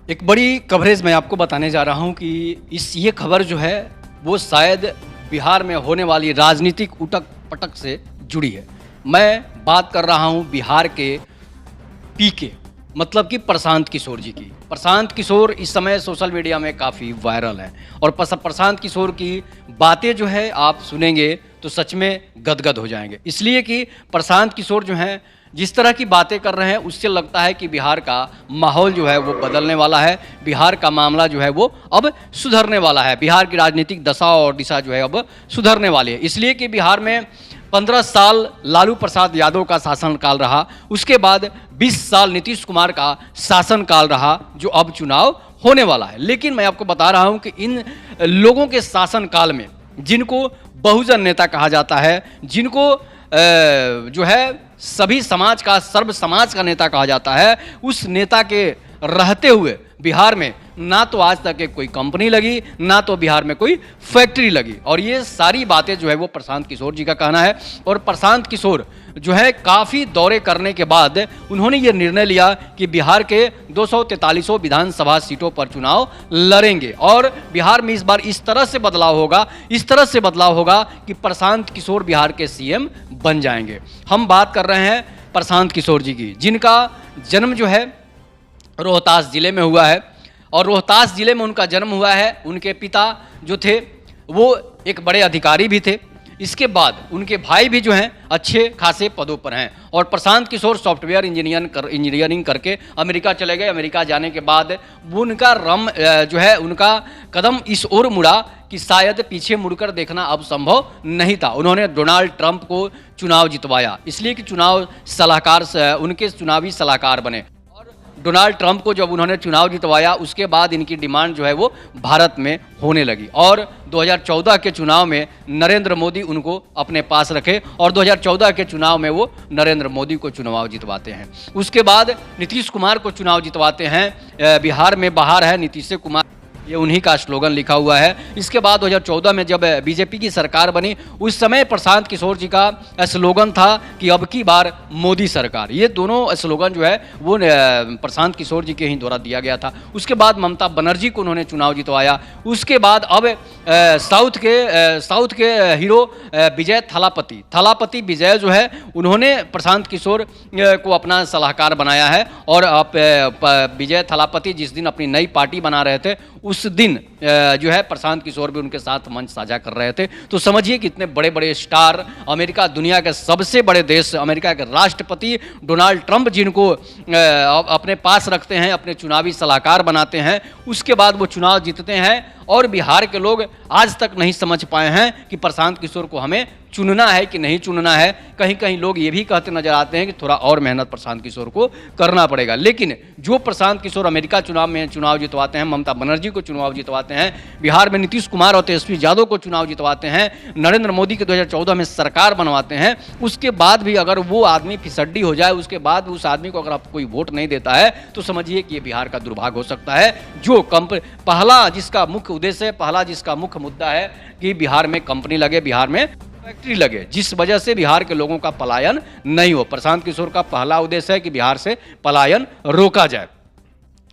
एक बड़ी कवरेज मैं आपको बताने जा रहा हूं कि ये खबर जो है वो शायद बिहार में होने वाली राजनीतिक उटक पटक से जुड़ी है। मैं बात कर रहा हूं बिहार के पीके मतलब कि प्रशांत किशोर जी की। प्रशांत किशोर इस समय सोशल मीडिया में काफ़ी वायरल हैं और प्रशांत किशोर की बातें जो है आप सुनेंगे तो सच में गदगद हो जाएंगे, इसलिए कि प्रशांत किशोर जो हैं जिस तरह की बातें कर रहे हैं उससे लगता है कि बिहार का माहौल जो है वो बदलने वाला है, बिहार का मामला जो है वो अब सुधरने वाला है, बिहार की राजनीतिक दशा और दिशा जो है अब सुधरने वाली है। इसलिए कि बिहार में 15 साल लालू प्रसाद यादव का शासनकाल रहा, उसके बाद 20 साल नीतीश कुमार का शासनकाल रहा जो अब चुनाव होने वाला है। लेकिन मैं आपको बता रहा हूं कि इन लोगों के शासनकाल में जिनको बहुजन नेता कहा जाता है, जिनको जो है सभी समाज का सर्व समाज का नेता कहा जाता है, उस नेता के रहते हुए बिहार में ना तो आज तक कोई कंपनी लगी, ना तो बिहार में कोई फैक्ट्री लगी। और ये सारी बातें जो है वो प्रशांत किशोर जी का कहना है। और प्रशांत किशोर जो है काफ़ी दौरे करने के बाद उन्होंने ये निर्णय लिया कि बिहार के 243 विधानसभा सीटों पर चुनाव लड़ेंगे और बिहार में इस बार इस तरह से बदलाव होगा कि प्रशांत किशोर बिहार के सीएम बन जाएंगे। हम बात कर रहे हैं प्रशांत किशोर जी की, जिनका जन्म जो है रोहतास जिले में हुआ है और रोहतास जिले में उनका जन्म हुआ है। उनके पिता जो थे वो एक बड़े अधिकारी भी थे, इसके बाद उनके भाई भी जो हैं अच्छे खासे पदों पर हैं। और प्रशांत किशोर सॉफ्टवेयर इंजीनियरिंग करके अमेरिका चले गए। अमेरिका जाने के बाद उनका कदम इस ओर मुड़ा कि शायद पीछे मुड़कर देखना अब संभव नहीं था। उन्होंने डोनाल्ड ट्रंप को चुनाव जितवाया, इसलिए कि उनके चुनावी सलाहकार बने। डोनाल्ड ट्रंप को जब उन्होंने चुनाव जितवाया उसके बाद इनकी डिमांड जो है वो भारत में होने लगी और 2014 के चुनाव में नरेंद्र मोदी उनको अपने पास रखे और 2014 के चुनाव में वो नरेंद्र मोदी को चुनाव जितवाते हैं। उसके बाद नीतीश कुमार को चुनाव जितवाते हैं। बिहार में बहार है नीतीश कुमार, ये उन्हीं का स्लोगन लिखा हुआ है। इसके बाद 2014 में जब बीजेपी की सरकार बनी उस समय प्रशांत किशोर जी का स्लोगन था कि अब की बार मोदी सरकार। ये दोनों स्लोगन जो है वो प्रशांत किशोर जी के ही द्वारा दिया गया था। उसके बाद ममता बनर्जी को उन्होंने चुनाव जितवाया। उसके बाद अब साउथ के हीरो विजय थलापति विजय जो है उन्होंने प्रशांत किशोर को अपना सलाहकार बनाया है। और विजय थलापति जिस दिन अपनी नई पार्टी बना रहे थे उस दिन जो है प्रशांत किशोर भी उनके साथ मंच साझा कर रहे थे। तो समझिए कि इतने बड़े बड़े स्टार, अमेरिका दुनिया के सबसे बड़े देश, अमेरिका के राष्ट्रपति डोनाल्ड ट्रंप जिनको अपने पास रखते हैं, अपने चुनावी सलाहकार बनाते हैं, उसके बाद वो चुनाव जीतते हैं। और बिहार के लोग आज तक नहीं समझ पाए हैं कि प्रशांत किशोर को हमें चुनना है कि नहीं चुनना है। कहीं कहीं लोग ये भी कहते नजर आते हैं कि थोड़ा और मेहनत प्रशांत किशोर को करना पड़ेगा। लेकिन जो प्रशांत किशोर अमेरिका चुनाव जितवाते हैं, ममता बनर्जी को चुनाव जितवाते हैं, बिहार में नीतीश कुमार और तेजस्वी यादव को चुनाव जितवाते हैं, नरेंद्र मोदी के 2014 में सरकार बनवाते हैं, उसके बाद भी अगर वो आदमी फिसड्डी हो जाए, उसके बाद उस आदमी को अगर आप कोई वोट नहीं देता है तो समझिए कि ये बिहार का दुर्भाग्य हो सकता है। जो पहला जिसका मुख्य उद्देश्य है, पहला जिसका मुख्य मुद्दा है कि बिहार में कंपनी लगे, बिहार में फैक्ट्री लगे, जिस वजह से बिहार के लोगों का पलायन नहीं हो। प्रशांत किशोर का पहला उद्देश्य है कि बिहार से पलायन रोका जाए।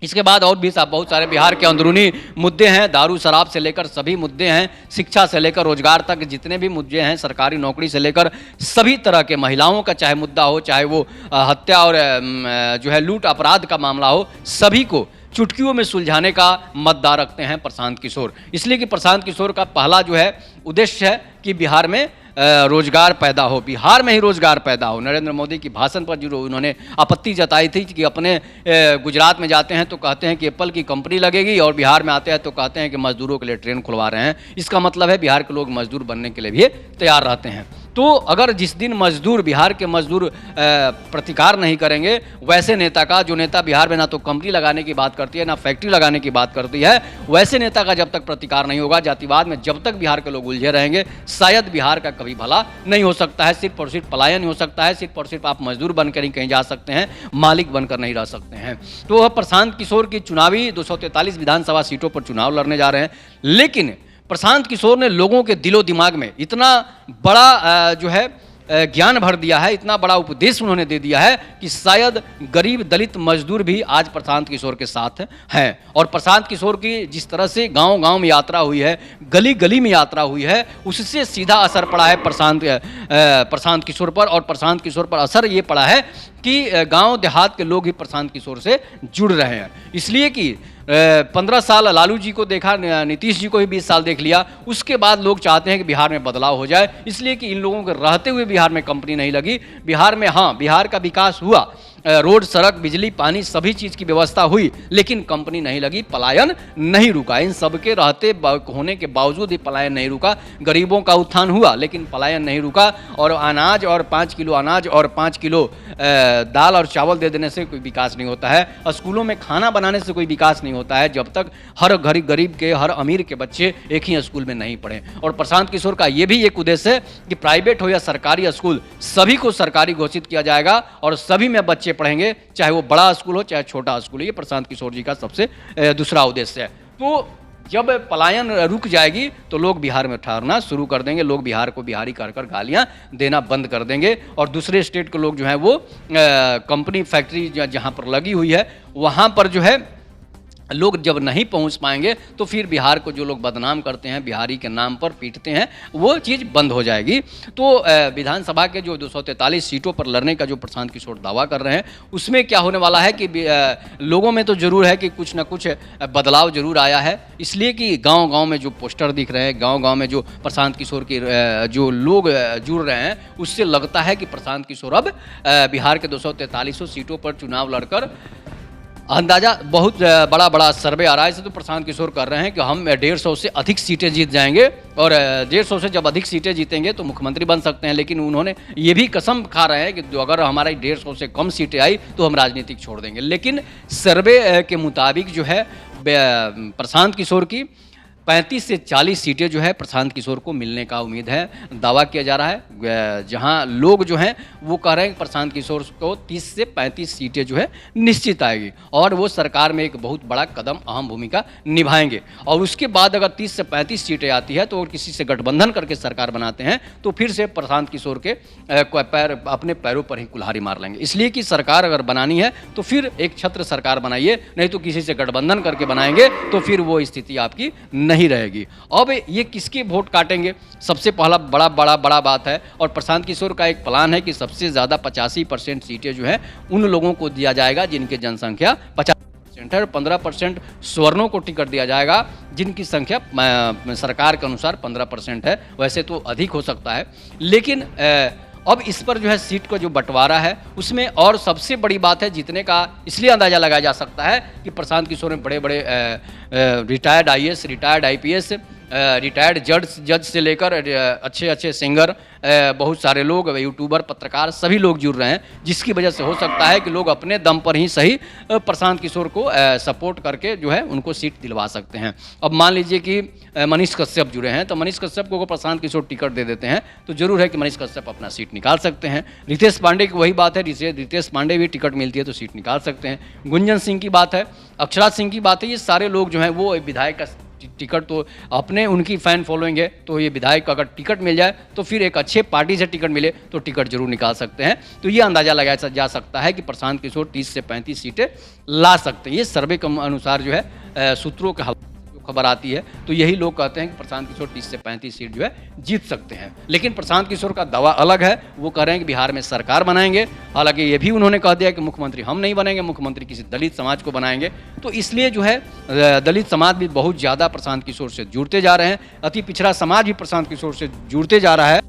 इसके बाद और भी बहुत सारे बिहार के अंदरूनी मुद्दे हैं, दारू शराब से लेकर सभी मुद्दे हैं, शिक्षा से लेकर रोजगार तक जितने भी मुद्दे हैं, सरकारी नौकरी से लेकर सभी तरह के, महिलाओं का चाहे मुद्दा हो, चाहे वो हत्या और जो है लूट अपराध का मामला हो, सभी को चुटकियों में सुलझाने का मतदार रखते हैं प्रशांत किशोर। इसलिए कि प्रशांत किशोर का पहला जो है उद्देश्य है कि बिहार में रोजगार पैदा हो, बिहार में ही रोजगार पैदा हो। नरेंद्र मोदी की भाषण पर जो उन्होंने आपत्ति जताई थी कि अपने गुजरात में जाते हैं तो कहते हैं कि एप्पल की कंपनी लगेगी और बिहार में आते हैं तो कहते हैं कि मजदूरों के लिए ट्रेन खुलवा रहे हैं। इसका मतलब है बिहार के लोग मजदूर बनने के लिए भी तैयार रहते हैं। तो अगर जिस दिन बिहार के मजदूर प्रतिकार नहीं करेंगे, वैसे नेता का, जो नेता बिहार में ना तो कंपनी लगाने की बात करती है ना फैक्ट्री लगाने की बात करती है, वैसे नेता का जब तक प्रतिकार नहीं होगा, जातिवाद में जब तक बिहार के लोग उलझे रहेंगे, शायद बिहार का कभी भला नहीं हो सकता है। सिर्फ और सिर्फ पलायन हो सकता है, सिर्फ और सिर्फ आप मजदूर बनकर ही कहीं जा सकते हैं, मालिक बनकर नहीं रह सकते हैं। तो वह प्रशांत किशोर की चुनावी 243 विधानसभा सीटों पर चुनाव लड़ने जा रहे हैं। लेकिन प्रशांत किशोर ने लोगों के दिलो दिमाग में इतना बड़ा जो है ज्ञान भर दिया है, इतना बड़ा उपदेश उन्होंने दे दिया है कि शायद गरीब दलित मजदूर भी आज प्रशांत किशोर के साथ हैं। और प्रशांत किशोर की जिस तरह से गांव-गांव में यात्रा हुई है, गली-गली में यात्रा हुई है, उससे सीधा असर पड़ा है प्रशांत किशोर पर। और प्रशांत किशोर पर असर ये पड़ा है कि गांव देहात के लोग ही प्रशांत किशोर से जुड़ रहे हैं। इसलिए कि 15 साल लालू जी को देखा, नीतीश जी को भी 20 साल देख लिया, उसके बाद लोग चाहते हैं कि बिहार में बदलाव हो जाए। इसलिए कि इन लोगों के रहते हुए बिहार में कंपनी नहीं लगी। बिहार में हाँ, बिहार का विकास हुआ, रोड, सड़क, बिजली, पानी, सभी चीज़ की व्यवस्था हुई, लेकिन कंपनी नहीं लगी, पलायन नहीं रुका। इन सबके रहते होने के बावजूद ही पलायन नहीं रुका। गरीबों का उत्थान हुआ, लेकिन पलायन नहीं रुका। और अनाज और 5 किलो अनाज और 5 किलो दाल और चावल दे देने से कोई विकास नहीं होता है। स्कूलों में खाना बनाने से कोई विकास नहीं होता है जब तक हर गरीब के, हर अमीर के बच्चे एक ही स्कूल में नहीं पढ़े। और प्रशांत किशोर का ये भी एक उद्देश्य है कि प्राइवेट हो या सरकारी स्कूल, सभी को सरकारी घोषित किया जाएगा और सभी में बच्चे पढ़ेंगे, चाहे वो बड़ा स्कूल हो चाहे छोटा स्कूल हो। ये प्रशांत किशोर जी का सबसे दूसरा उद्देश्य है। तो जब पलायन रुक जाएगी तो लोग बिहार में ठहरना शुरू कर देंगे, लोग बिहार को बिहारी कर गालियां देना बंद कर देंगे। और दूसरे स्टेट के लोग जो है वो कंपनी फैक्ट्री जहां पर लगी हुई है वहां पर जो है लोग जब नहीं पहुंच पाएंगे तो फिर बिहार को जो लोग बदनाम करते हैं, बिहारी के नाम पर पीटते हैं, वो चीज़ बंद हो जाएगी। तो विधानसभा के जो 243 सीटों पर लड़ने का जो प्रशांत किशोर दावा कर रहे हैं, उसमें क्या होने वाला है कि लोगों में तो ज़रूर है कि कुछ ना कुछ बदलाव ज़रूर आया है। इसलिए कि गांव-गांव में जो पोस्टर दिख रहे हैं, गांव-गांव में जो प्रशांत किशोर के जो लोग जुड़ रहे हैं, उससे लगता है कि प्रशांत किशोर अब बिहार के 243 सीटों पर चुनाव लड़कर, अंदाजा बहुत बड़ा सर्वे आ रहा है। इसे तो प्रशांत किशोर कर रहे हैं कि हम 150 से अधिक सीटें जीत जाएंगे और 150 से जब अधिक सीटें जीतेंगे तो मुख्यमंत्री बन सकते हैं। लेकिन उन्होंने ये भी कसम खा रहे हैं कि जो अगर हमारा 150 से कम सीटें आई तो हम राजनीतिक छोड़ देंगे। लेकिन सर्वे के मुताबिक जो है प्रशांत किशोर की 35 से 40 सीटें जो है प्रशांत किशोर को मिलने का उम्मीद है, दावा किया जा रहा है। जहां लोग जो हैं वो कह रहे हैं कि प्रशांत किशोर को 30 से 35 सीटें जो है निश्चित आएगी और वो सरकार में एक बहुत बड़ा कदम, अहम भूमिका निभाएंगे। और उसके बाद अगर 30 से 35 सीटें आती है तो किसी से गठबंधन करके सरकार बनाते हैं तो फिर से प्रशांत किशोर के अपने पैरों पर ही कुल्हाड़ी मार लेंगे। इसलिए कि सरकार अगर बनानी है तो फिर एक छत्र सरकार बनाइए, नहीं तो किसी से गठबंधन करके बनाएंगे तो फिर वो स्थिति आपकी नहीं रहेगी। अब ये किसके वोट काटेंगे, सबसे पहला बड़ा बात है। और प्रशांत किशोर का एक प्लान है कि सबसे ज़्यादा 85% सीटें जो है उन लोगों को दिया जाएगा जिनकी जनसंख्या 50% है, और 15% स्वर्णों को टिकट दिया जाएगा जिनकी संख्या सरकार के अनुसार 15% है। वैसे तो अधिक हो सकता है, लेकिन अब इस पर जो है सीट का जो बंटवारा है उसमें और सबसे बड़ी बात है जीतने का इसलिए अंदाजा लगाया जा सकता है कि प्रशांत किशोर ने बड़े retired IAS, retired IPS, retired जज से लेकर अच्छे सिंगर, बहुत सारे लोग, यूट्यूबर, पत्रकार, सभी लोग जुड़ रहे हैं, जिसकी वजह से हो सकता है कि लोग अपने दम पर ही सही प्रशांत किशोर को सपोर्ट करके जो है उनको सीट दिलवा सकते हैं। अब मान लीजिए कि मनीष कश्यप जुड़े हैं, तो मनीष कश्यप को प्रशांत किशोर टिकट दे देते हैं तो जरूर है कि मनीष कश्यप अपना सीट निकाल सकते हैं। रितेश पांडे की वही बात है, रितेश पांडे भी टिकट मिलती है तो सीट निकाल सकते हैं। गुंजन सिंह की बात है, अक्षराज सिंह की बात है, ये सारे लोग जो हैं वो विधायक का टिकट तो अपने उनकी फैन फॉलोइंग है, तो ये विधायक अगर टिकट मिल जाए तो फिर एक अच्छे पार्टी से टिकट मिले तो टिकट जरूर निकाल सकते हैं। तो ये अंदाजा लगाया जा सकता है कि प्रशांत किशोर 30 से 35 सीटें ला सकते हैं। ये सर्वे के अनुसार जो है सूत्रों के खबर आती है, तो यही लोग कहते हैं कि प्रशांत किशोर 30 से 35 सीट जो है जीत सकते हैं। लेकिन प्रशांत किशोर का दावा अलग है, वो कह रहे हैं कि बिहार में सरकार बनाएंगे। हालांकि ये भी उन्होंने कह दिया कि मुख्यमंत्री हम नहीं बनेंगे, मुख्यमंत्री किसी दलित समाज को बनाएंगे। तो इसलिए जो है दलित समाज भी बहुत ज़्यादा प्रशांत किशोर से जुड़ते जा रहे हैं, अति पिछड़ा समाज भी प्रशांत किशोर से जुड़ते जा रहा है,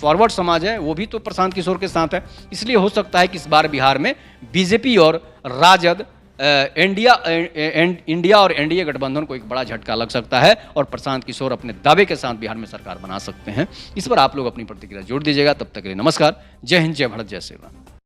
फॉरवर्ड समाज है वो भी तो प्रशांत किशोर के साथ है। इसलिए हो सकता है कि इस बार बिहार में बीजेपी और राजद, इंडिया और एनडीए गठबंधन को एक बड़ा झटका लग सकता है और प्रशांत किशोर अपने दावे के साथ बिहार में सरकार बना सकते हैं। इस पर आप लोग अपनी प्रतिक्रिया जोड़ दीजिएगा। तब तक के लिए नमस्कार, जय हिंद, जय भारत, जय श्री राम।